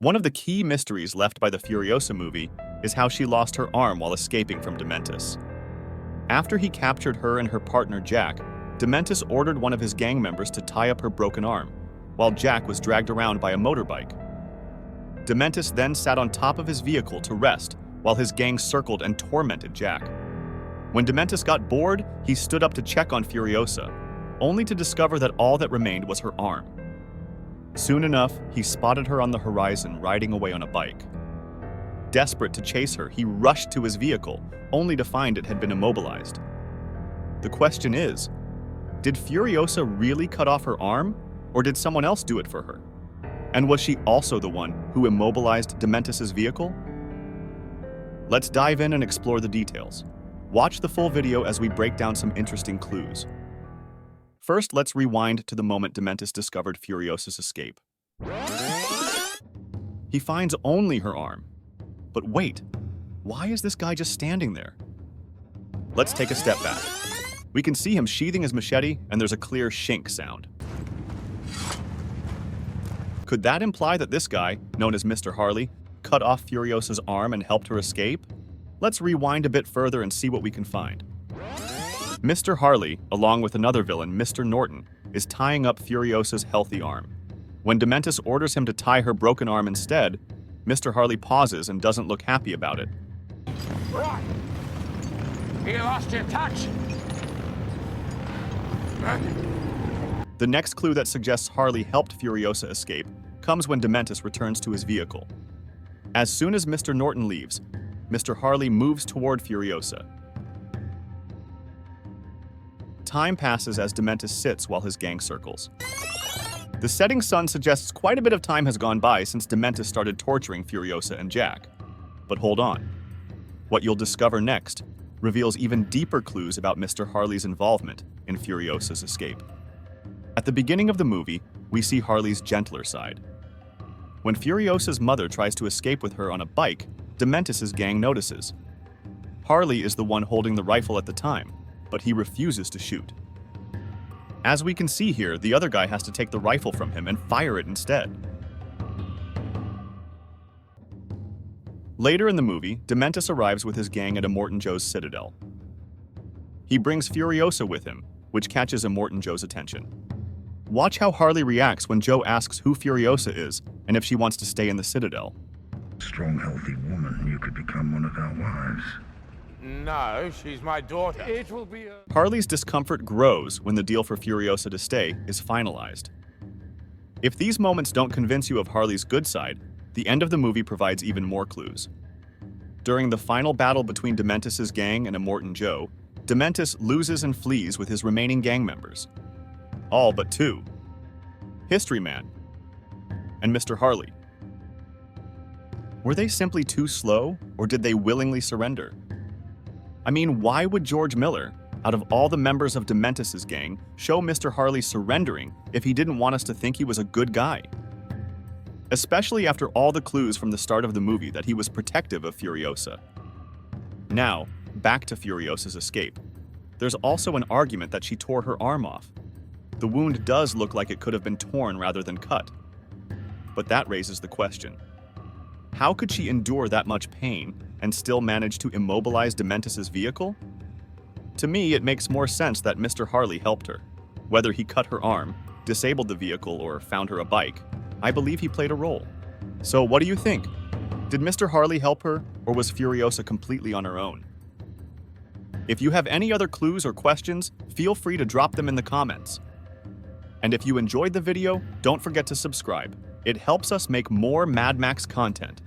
One of the key mysteries left by the Furiosa movie is how she lost her arm while escaping from Dementus. After he captured her and her partner Jack, Dementus ordered one of his gang members to tie up her broken arm, while Jack was dragged around by a motorbike. Dementus then sat on top of his vehicle to rest while his gang circled and tormented Jack. When Dementus got bored, he stood up to check on Furiosa, only to discover that all that remained was her arm. Soon enough, he spotted her on the horizon riding away on a bike. Desperate to chase her, he rushed to his vehicle, only to find it had been immobilized. The question is, did Furiosa really cut off her arm, or did someone else do it for her? And was she also the one who immobilized Dementus' vehicle? Let's dive in and explore the details. Watch the full video as we break down some interesting clues. First, let's rewind to the moment Dementus discovered Furiosa's escape. He finds only her arm. But wait, why is this guy just standing there? Let's take a step back. We can see him sheathing his machete, and there's a clear shink sound. Could that imply that this guy, known as Mr. Harley, cut off Furiosa's arm and helped her escape? Let's rewind a bit further and see what we can find. Mr. Harley, along with another villain, Mr. Norton, is tying up Furiosa's healthy arm. When Dementus orders him to tie her broken arm instead, Mr. Harley pauses and doesn't look happy about it. Right. You lost your touch. The next clue that suggests Harley helped Furiosa escape comes when Dementus returns to his vehicle. As soon as Mr. Norton leaves, Mr. Harley moves toward Furiosa. Time passes as Dementus sits while his gang circles. The setting sun suggests quite a bit of time has gone by since Dementus started torturing Furiosa and Jack. But hold on. What you'll discover next reveals even deeper clues about Mr. Harley's involvement in Furiosa's escape. At the beginning of the movie, we see Harley's gentler side. When Furiosa's mother tries to escape with her on a bike, Dementus' gang notices. Harley is the one holding the rifle at the time, but he refuses to shoot. As we can see here, the other guy has to take the rifle from him and fire it instead. Later in the movie, Dementus arrives with his gang at Immortan Joe's citadel. He brings Furiosa with him, which catches Immortan Joe's attention. Watch how Harley reacts when Joe asks who Furiosa is and if she wants to stay in the citadel. Strong, healthy woman, you could become one of our wives. No, she's my daughter. It will be a... Harley's discomfort grows when the deal for Furiosa to stay is finalized. If these moments don't convince you of Harley's good side, the end of the movie provides even more clues. During the final battle between Dementus' gang and Immortan Joe, Dementus loses and flees with his remaining gang members. All but two. History Man and Mr. Harley. Were they simply too slow, or did they willingly surrender? I mean, why would George Miller, out of all the members of Dementus' gang, show Mr. Harley surrendering if he didn't want us to think he was a good guy? Especially after all the clues from the start of the movie that he was protective of Furiosa. Now, back to Furiosa's escape. There's also an argument that she tore her arm off. The wound does look like it could have been torn rather than cut. But that raises the question. How could she endure that much pain and still manage to immobilize Dementus' vehicle? To me, it makes more sense that Mr. Harley helped her. Whether he cut her arm, disabled the vehicle, or found her a bike, I believe he played a role. So what do you think? Did Mr. Harley help her, or was Furiosa completely on her own? If you have any other clues or questions, feel free to drop them in the comments. And if you enjoyed the video, don't forget to subscribe. It helps us make more Mad Max content.